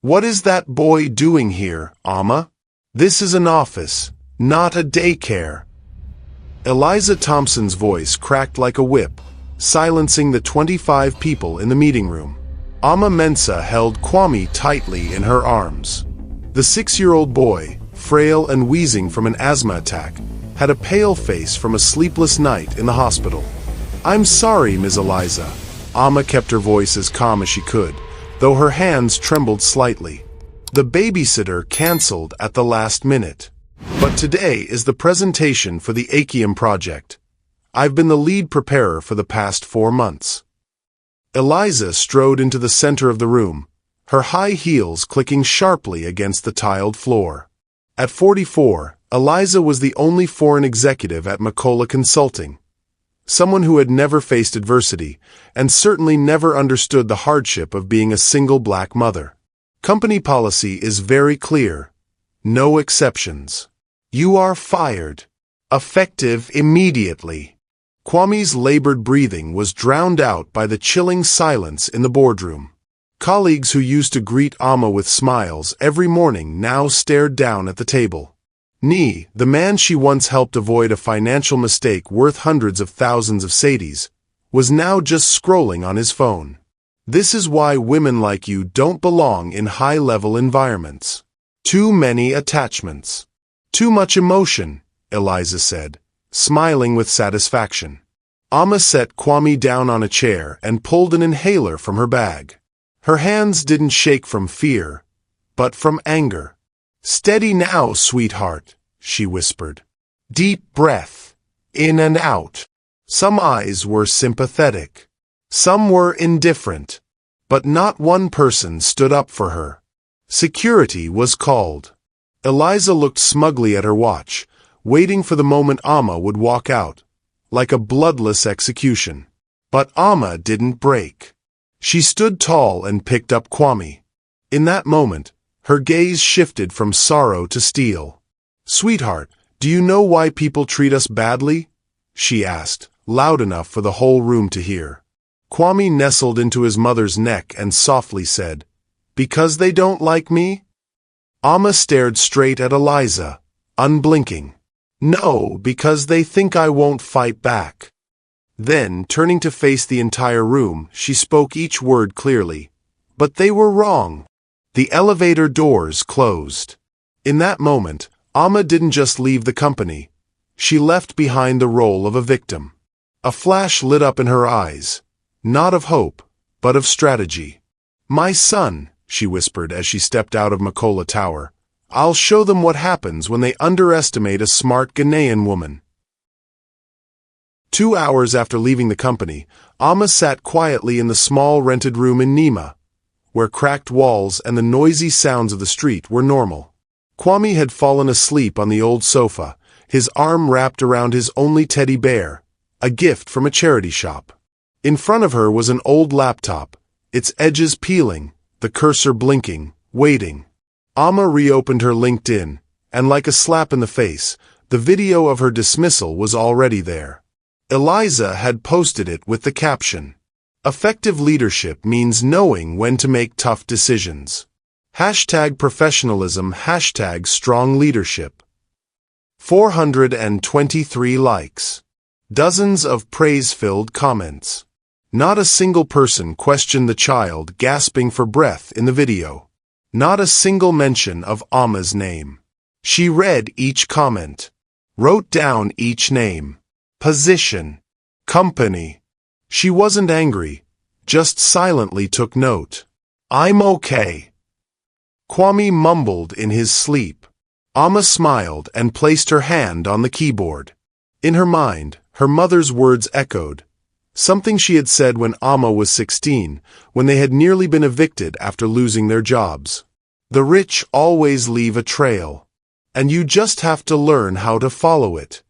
What is that boy doing here, Amma? This is an office, not a daycare. Eliza Thompson's voice cracked like a whip, silencing the 25 people in the meeting room. Amma Mensah held Kwame tightly in her arms. The 6-year-old boy, frail and wheezing from an asthma attack, had a pale face from a sleepless night in the hospital. "I'm sorry, Ms. Eliza." Amma kept her voice as calm as she could, though her hands trembled slightly. "The babysitter canceled at the last minute. But today is the presentation for the Acheum project. I've been the lead preparer for the past 4 months." Eliza strode into the center of the room, her high heels clicking sharply against the tiled floor. At 44, Eliza was the only foreign executive at McCullough Consulting, someone who had never faced adversity and certainly never understood the hardship of being a single black mother. Company policy is very clear. No exceptions. You are fired. Effective immediately. Kwame's labored breathing was drowned out by the chilling silence in the boardroom. Colleagues who used to greet Amma with smiles every morning now stared down at the table. Nee, the man she once helped avoid a financial mistake worth hundreds of thousands of sadies, was now just scrolling on his phone. "This is why women like you don't belong in high-level environments. Too many attachments. Too much emotion," Eliza said, smiling with satisfaction. Amma set Kwame down on a chair and pulled an inhaler from her bag. Her hands didn't shake from fear, but from anger. "Steady now, sweetheart," she whispered. "Deep breath, in and out." Some eyes were sympathetic. Some were indifferent. But not one person stood up for her. Security was called. Eliza looked smugly at her watch, waiting for the moment Amma would walk out, like a bloodless execution. But Amma didn't break. She stood tall and picked up Kwame. In that moment, her gaze shifted from sorrow to steel. "Sweetheart, do you know why people treat us badly?" she asked, loud enough for the whole room to hear. Kwame nestled into his mother's neck and softly said, "Because they don't like me?" Amma stared straight at Eliza, unblinking. "No, because they think I won't fight back." Then, turning to face the entire room, she spoke each word clearly. But they were wrong. The elevator doors closed. In that moment, Amma didn't just leave the company. She left behind the role of a victim. A flash lit up in her eyes, not of hope, but of strategy. "My son," she whispered as she stepped out of McCullough Tower, "I'll show them what happens when they underestimate a smart Ghanaian woman." 2 hours after leaving the company, Amma sat quietly in the small rented room in Nima, where cracked walls and the noisy sounds of the street were normal. Kwame had fallen asleep on the old sofa, his arm wrapped around his only teddy bear, a gift from a charity shop. In front of her was an old laptop, its edges peeling, the cursor blinking, waiting. Amma reopened her LinkedIn, and like a slap in the face, the video of her dismissal was already there. Eliza had posted it with the caption, "Effective leadership means knowing when to make tough decisions. #professionalism, #strong leadership." 423 likes. Dozens of praise-filled comments. Not a single person questioned the child gasping for breath in the video. Not a single mention of Amma's name. She read each comment, wrote down each name, position, company. She wasn't angry, just silently took note. "I'm okay," Kwame mumbled in his sleep. Amma smiled and placed her hand on the keyboard. In her mind, her mother's words echoed, something she had said when Amma was 16, when they had nearly been evicted after losing their jobs. "The rich always leave a trail, and you just have to learn how to follow it."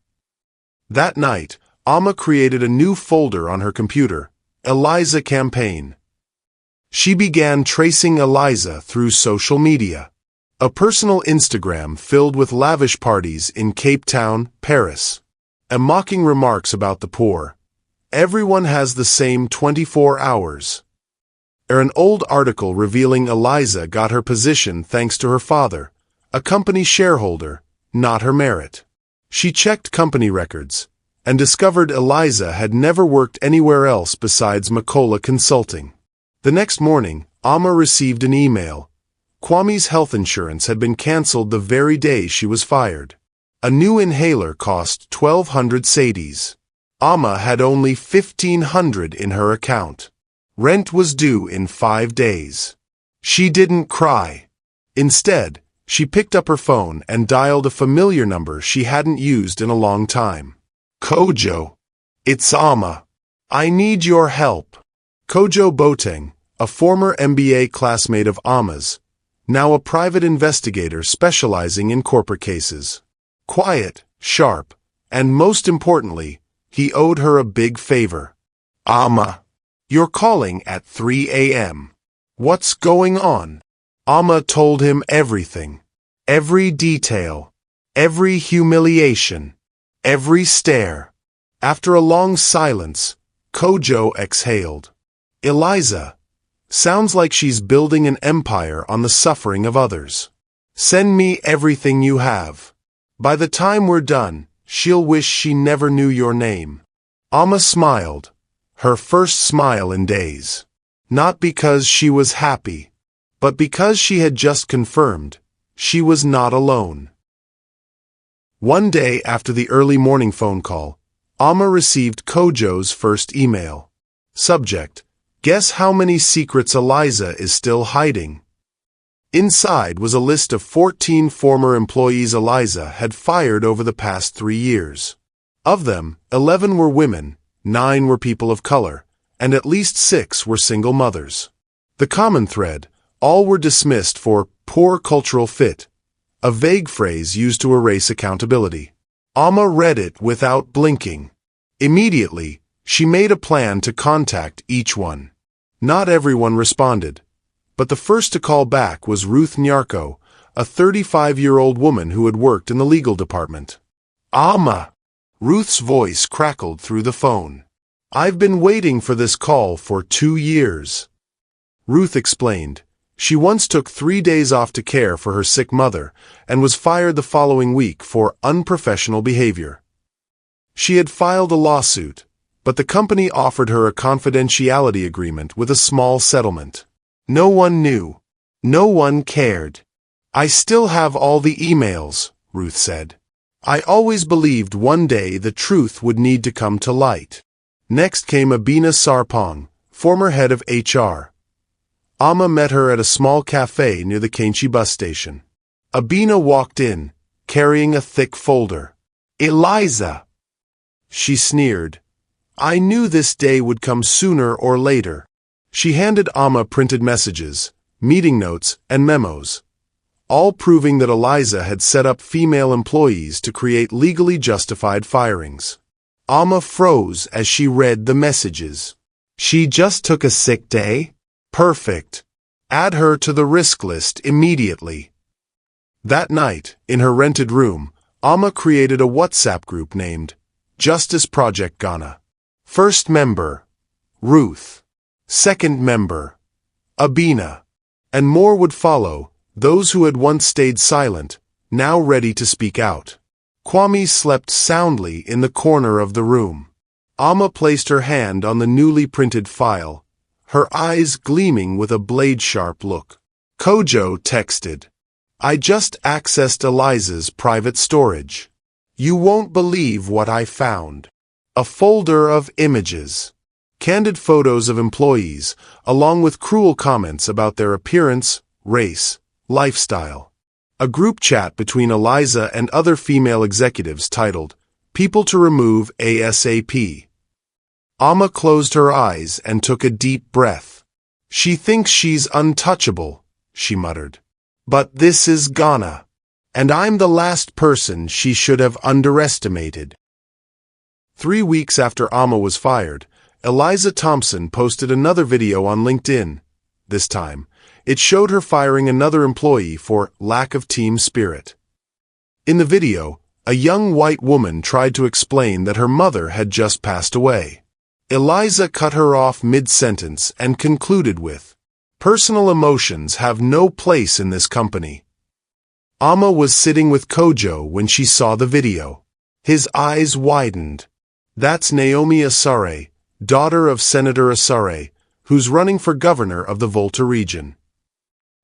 That night, Amma created a new folder on her computer, Eliza Campaign. She began tracing Eliza through social media. A personal Instagram filled with lavish parties in Cape Town, Paris. And mocking remarks about the poor. Everyone has the same 24 hours. An old article revealing Eliza got her position thanks to her father, a company shareholder, not her merit. She checked company records and discovered Eliza had never worked anywhere else besides McCullough Consulting. The next morning, Amma received an email. Kwame's health insurance had been canceled the very day she was fired. A new inhaler cost 1,200 cedis. Amma had only 1,500 in her account. Rent was due in 5 days. She didn't cry. Instead, she picked up her phone and dialed a familiar number she hadn't used in a long time. Kojo. It's Amma. I need your help. Kojo Boateng, a former MBA classmate of Amma's, now a private investigator specializing in corporate cases. Quiet, sharp, and most importantly, he owed her a big favor. Amma. You're calling at 3 a.m. What's going on? Amma told him everything. Every detail. Every humiliation. Every stare. After a long silence, Kojo exhaled. Eliza. Sounds like she's building an empire on the suffering of others. Send me everything you have. By the time we're done, she'll wish she never knew your name. Amma smiled, her first smile in days. Not because she was happy, but because she had just confirmed she was not alone. One day after the early morning phone call, Amma received Kojo's first email. Subject: Guess how many secrets Eliza is still hiding? Inside was a list of 14 former employees Eliza had fired over the past 3 years. Of them, 11 were women, 9 were people of color, and at least 6 were single mothers. The common thread: all were dismissed for poor cultural fit, a vague phrase used to erase accountability. Amma read it without blinking. Immediately, she made a plan to contact each one. Not everyone responded, but the first to call back was Ruth Nyarko, a 35-year-old woman who had worked in the legal department. Amma! Ruth's voice crackled through the phone. I've been waiting for this call for 2 years. Ruth explained. She once took 3 days off to care for her sick mother and was fired the following week for unprofessional behavior. She had filed a lawsuit, but the company offered her a confidentiality agreement with a small settlement. No one knew. No one cared. I still have all the emails, Ruth said. I always believed one day the truth would need to come to light. Next came Abina Sarpong, former head of HR. Amma met her at a small cafe near the Kainchi bus station. Abina walked in, carrying a thick folder. Eliza! She sneered. I knew this day would come sooner or later. She handed Amma printed messages, meeting notes, and memos, all proving that Eliza had set up female employees to create legally justified firings. Amma froze as she read the messages. She just took a sick day? Perfect. Add her to the risk list immediately. That night, in her rented room, Amma created a WhatsApp group named Justice Project Ghana. First member, Ruth. Second member, Abina. And more would follow, those who had once stayed silent, now ready to speak out. Kwame slept soundly in the corner of the room. Amma placed her hand on the newly printed file, her eyes gleaming with a blade-sharp look. Kojo texted, I just accessed Eliza's private storage. You won't believe what I found. A folder of images. Candid photos of employees, along with cruel comments about their appearance, race, lifestyle. A group chat between Eliza and other female executives titled, People to Remove ASAP. Amma closed her eyes and took a deep breath. She thinks she's untouchable, she muttered. But this is Ghana, and I'm the last person she should have underestimated. 3 weeks after Amma was fired, Eliza Thompson posted another video on LinkedIn. This time, it showed her firing another employee for lack of team spirit. In the video, a young white woman tried to explain that her mother had just passed away. Eliza cut her off mid-sentence and concluded with, Personal emotions have no place in this company. Amma was sitting with Kojo when she saw the video. His eyes widened. That's Naomi Asare, daughter of Senator Asare, who's running for governor of the Volta region.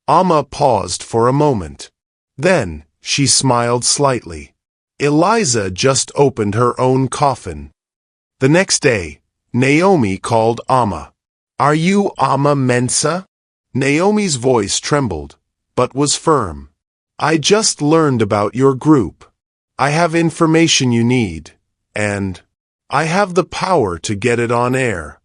Amma paused for a moment. Then, she smiled slightly. Eliza just opened her own coffin. The next day, Naomi called Amma. Are you Amma Mensah? Naomi's voice trembled, but was firm. I just learned about your group. I have information you need, and I have the power to get it on air.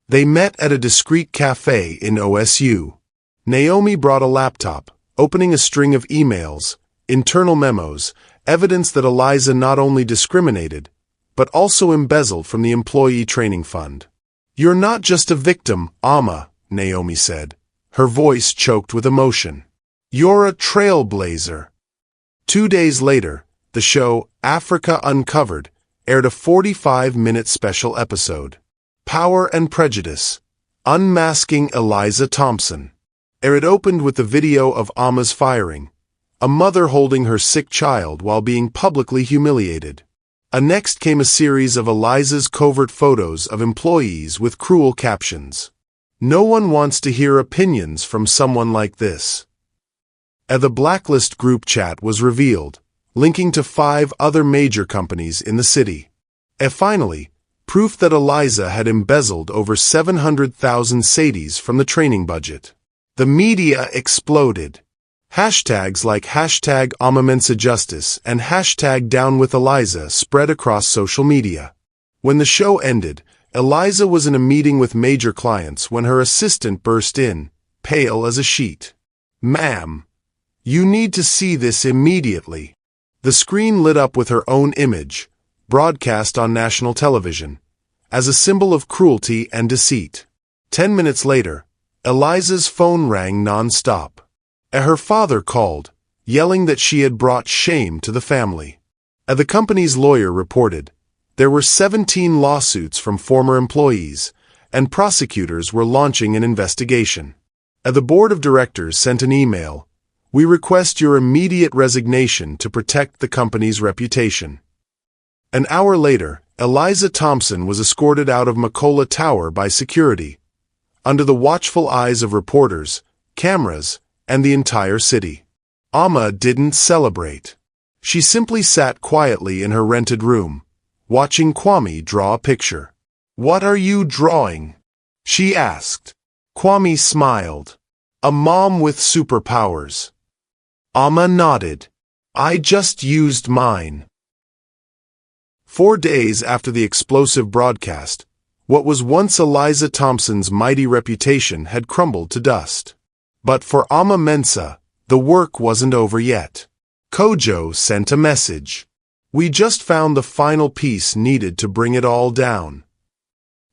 They met at a discreet cafe in OSU. Naomi brought a laptop, opening a string of emails, internal memos, evidence that Eliza not only discriminated, but also embezzled from the employee training fund. You're not just a victim, Amma, Naomi said. Her voice choked with emotion. You're a trailblazer. 2 days later, the show Africa Uncovered aired a 45-minute special episode. Power and Prejudice, Unmasking Eliza Thompson. It opened with the video of Amma's firing, a mother holding her sick child while being publicly humiliated. Next came a series of Eliza's covert photos of employees with cruel captions. No one wants to hear opinions from someone like this. The Blacklist group chat was revealed, linking to 5 other major companies in the city. Finally, proof that Eliza had embezzled over 700,000 cedis from the training budget. The media exploded. Hashtags like hashtag #AmmaMensahJustice and hashtag #DownWithEliza spread across social media. When the show ended, Eliza was in a meeting with major clients when her assistant burst in, pale as a sheet. Ma'am, you need to see this immediately. The screen lit up with her own image, broadcast on national television, as a symbol of cruelty and deceit. 10 minutes later, Eliza's phone rang non-stop. Her father called, yelling that she had brought shame to the family. The company's lawyer reported there were 17 lawsuits from former employees, and prosecutors were launching an investigation. The board of directors sent an email. We request your immediate resignation to protect the company's reputation. An hour later, Eliza Thompson was escorted out of Makola Tower by security, under the watchful eyes of reporters, cameras, and the entire city. Amma didn't celebrate. She simply sat quietly in her rented room, watching Kwame draw a picture. What are you drawing? She asked. Kwame smiled. A mom with superpowers. Amma nodded. I just used mine. 4 days after the explosive broadcast, what was once Eliza Thompson's mighty reputation had crumbled to dust. But for Amma Mensah, the work wasn't over yet. Kojo sent a message. We just found the final piece needed to bring it all down.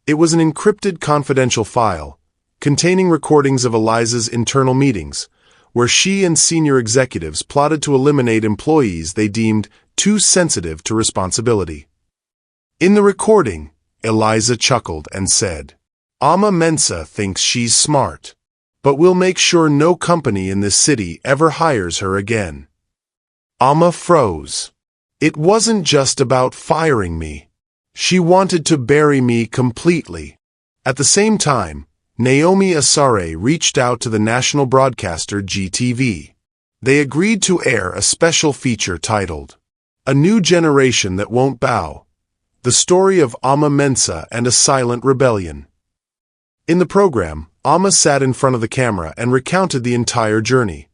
It was an encrypted confidential file, containing recordings of Eliza's internal meetings, where she and senior executives plotted to eliminate employees they deemed too sensitive to responsibility. In the recording, Eliza chuckled and said, Amma Mensah thinks she's smart, but we'll make sure no company in this city ever hires her again. Amma froze. It wasn't just about firing me. She wanted to bury me completely. At the same time, Naomi Asare reached out to the national broadcaster GTV. They agreed to air a special feature titled, A New Generation That Won't Bow, the story of Amma Mensah and a silent rebellion. In the program, Amma sat in front of the camera and recounted the entire journey.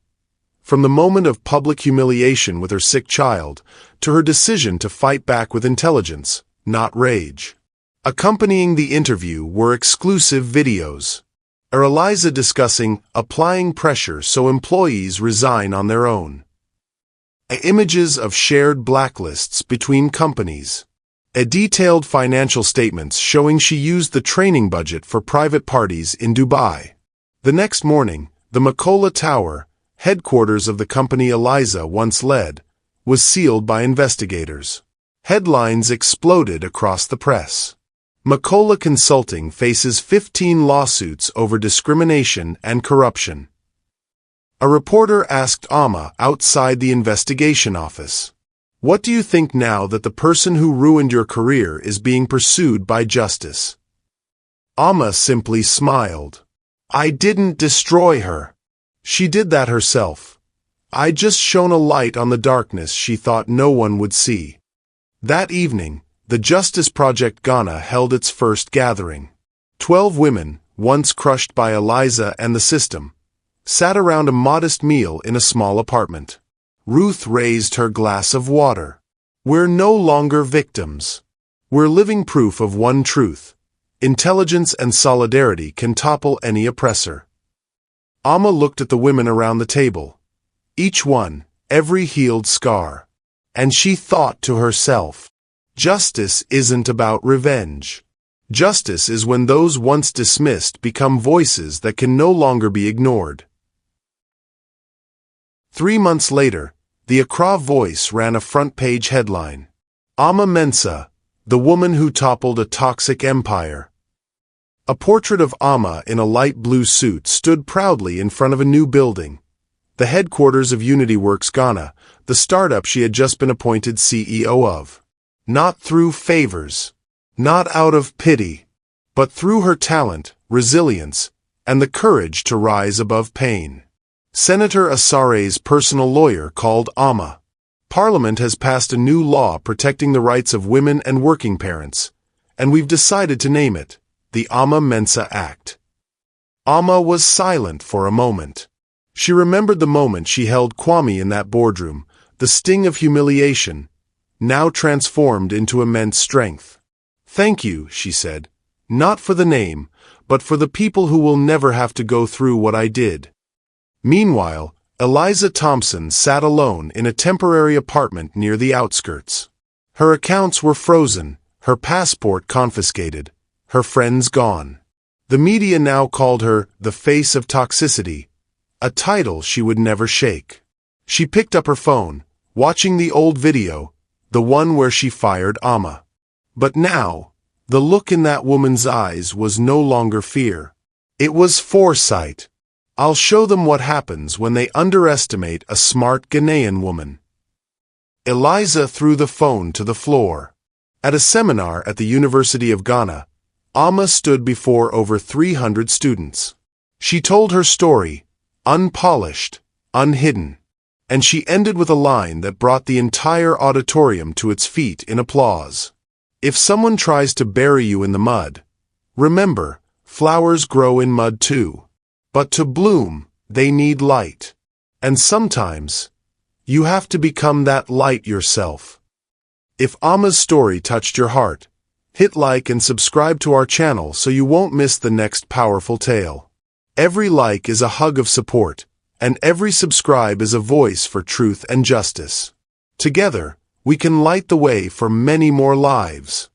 From the moment of public humiliation with her sick child, to her decision to fight back with intelligence, not rage. Accompanying the interview were exclusive videos. Eliza discussing applying pressure so employees resign on their own. Images of shared blacklists between companies. Detailed financial statements showing she used the training budget for private parties in Dubai. The next morning, the Makola Tower, headquarters of the company Eliza once led, was sealed by investigators. Headlines exploded across the press. Macola Consulting faces 15 lawsuits over discrimination and corruption. A reporter asked Amma outside the investigation office, "What do you think now that the person who ruined your career is being pursued by justice?" Amma simply smiled. "I didn't destroy her. She did that herself. I just shone a light on the darkness she thought no one would see." That evening, the Justice Project Ghana held its first gathering. 12 women, once crushed by Eliza and the system, sat around a modest meal in a small apartment. Ruth raised her glass of water. "We're no longer victims. We're living proof of one truth. Intelligence and solidarity can topple any oppressor." Amma looked at the women around the table. Each one, every healed scar. And she thought to herself, justice isn't about revenge. Justice is when those once dismissed become voices that can no longer be ignored. 3 months later, the Accra Voice ran a front-page headline. Amma Mensah, the woman who toppled a toxic empire. A portrait of Amma in a light blue suit stood proudly in front of a new building, the headquarters of UnityWorks Ghana, the startup she had just been appointed CEO of. Not through favors, not out of pity, but through her talent, resilience, and the courage to rise above pain. Senator Asare's personal lawyer called Amma. Parliament has passed a new law protecting the rights of women and working parents, and we've decided to name it the Amma Mensah Act. Amma was silent for a moment. She remembered the moment she held Kwame in that boardroom, the sting of humiliation, now transformed into immense strength. "Thank you," she said, "not for the name, but for the people who will never have to go through what I did." Meanwhile, Eliza Thompson sat alone in a temporary apartment near the outskirts. Her accounts were frozen, her passport confiscated, her friends gone. The media now called her the face of toxicity, a title she would never shake. She picked up her phone, watching the old video, the one where she fired Amma. But now, the look in that woman's eyes was no longer fear. It was foresight. "I'll show them what happens when they underestimate a smart Ghanaian woman." Eliza threw the phone to the floor. At a seminar at the University of Ghana, Amma stood before over 300 students. She told her story, unpolished, unhidden, and she ended with a line that brought the entire auditorium to its feet in applause. "If someone tries to bury you in the mud, remember, flowers grow in mud too. But to bloom, they need light. And sometimes, you have to become that light yourself." If Amma's story touched your heart, hit like and subscribe to our channel so you won't miss the next powerful tale. Every like is a hug of support, and every subscribe is a voice for truth and justice. Together, we can light the way for many more lives.